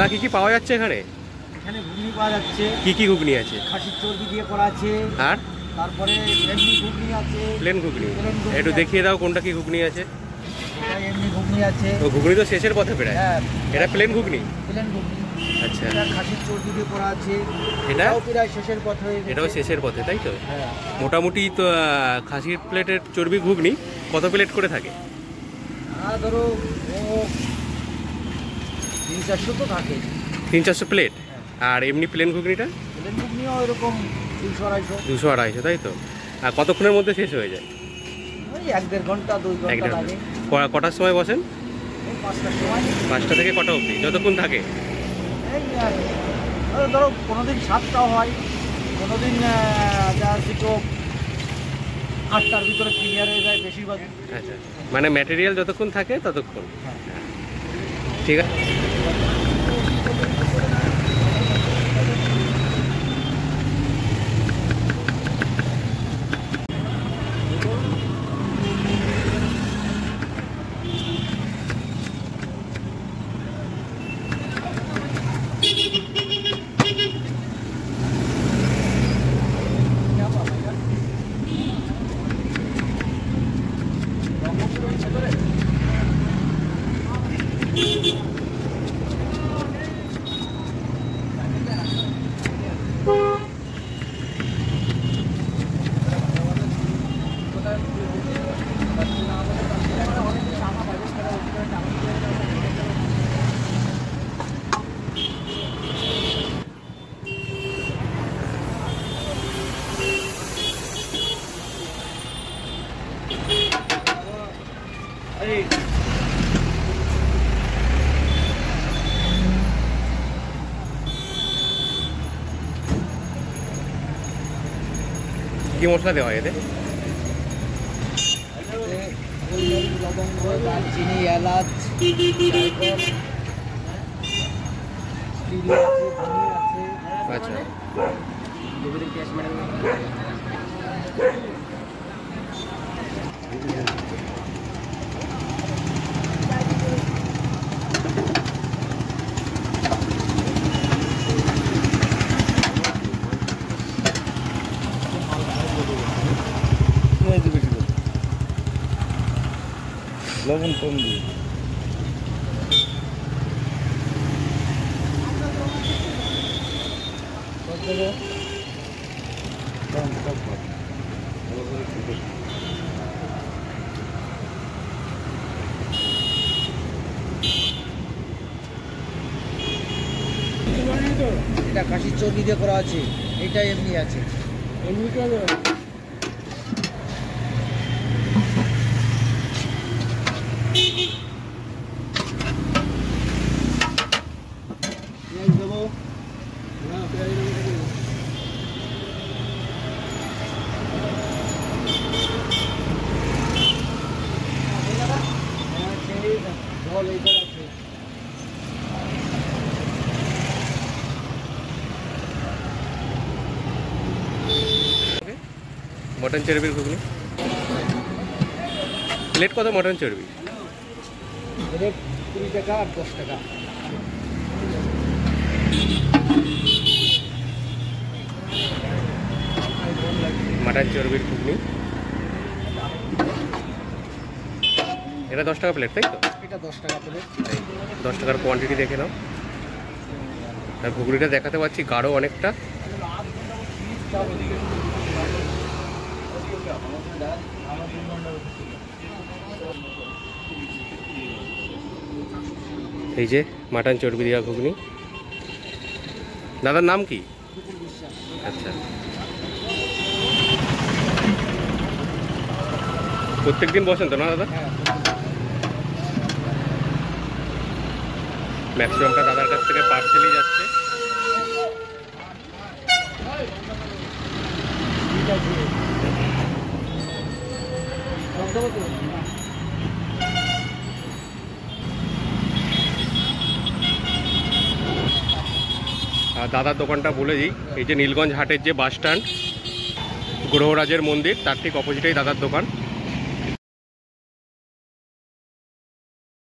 দাদা কি কি পাওয়া যাচ্ছে এখানে? এখানে ঘুগনি পাওয়া যাচ্ছে। কি কি ঘুগনি আছে? খাসির চর্বি দিয়ে করা আছে। আর তারপরে এমনি ঘুগনি আছে। প্লেন ঘুগনি একটু দেখিয়ে দাও কোনটা কি ঘুগনি আছে। এটা এমনি ঘুগনি আছে। ও ঘুগনি তো শেষের পথে প্রায়। হ্যাঁ, এটা প্লেন ঘুগনি। প্লেন ঘুগনি। আচ্ছা, এটা খাসির চর্বি দিয়ে করা আছে। এটাও প্রায় শেষের পথে। এটাও শেষের পথে, তাই তো? হ্যাঁ, মোটামুটি তো খাসির প্লেটের চর্বি ঘুগনি কত প্লেট করে থাকে? ধরো ও 300-400 তো থাকে। 300-400 প্লেট। আর এমনি প্লেন ঘুগনিটা? প্লেন ঘুগনিও এরকম 200-250। 200-250, তাই তো? আর কতক্ষণের মধ্যে শেষ হয়ে যায়? ওই 1-1.5 ঘন্টা 2 ঘন্টা লাগে। কটার সময় বসেন? 5টার সময়। 5টা থেকে কটা অবধি, যতক্ষণ থাকে? এই ধরো কোনোদিন 7টাও হয়, কোনোদিন যা কিছু 8টার ভিতরে ক্লিয়ার হয়ে যায় বেশিরভাগ। আচ্ছা, মানে ম্যাটেরিয়াল যতক্ষণ থাকে ততক্ষণ। হ্যাঁ, ঠিক আছে। কি মশলা দেওয়া হয় এতে? লবঙ্গ, দারচিনি, এলাচ, আচ্ছা, লবণ কম দিয়ে। এটা খাসির চর্বি দিয়ে করা আছে, এটা এমনি আছে। এমনিটা মটন চর্বির ঘুগনি প্লেট কত? মটন চর্বি 20 টাকা আর 10 টাকা। মটন চর্বির ঘুগনি এটা 10 টাকা প্লেট, তাই তো? এটা 10 টাকা প্লেট। 10 টাকার কোয়ান্টিটি দেখে নাও। আর ঘুগনিটা দেখাতে পাচ্ছি গাঢ় অনেকটা। এই যে মাটন চর্বি দেওয়া ঘুগনি। দাদার নাম কি? আচ্ছা, প্রত্যেকদিন বসেন তো না দাদা? ম্যাক্সিমামটা দাদার কাছ থেকে পার্সেলই যাচ্ছে। আর দাদার দোকানটা বলে দিই, এই যে নীলগঞ্জ হাটের যে বাস স্ট্যান্ড, গ্রহরাজের মন্দির তার ঠিক অপোজিটেই দাদার দোকান।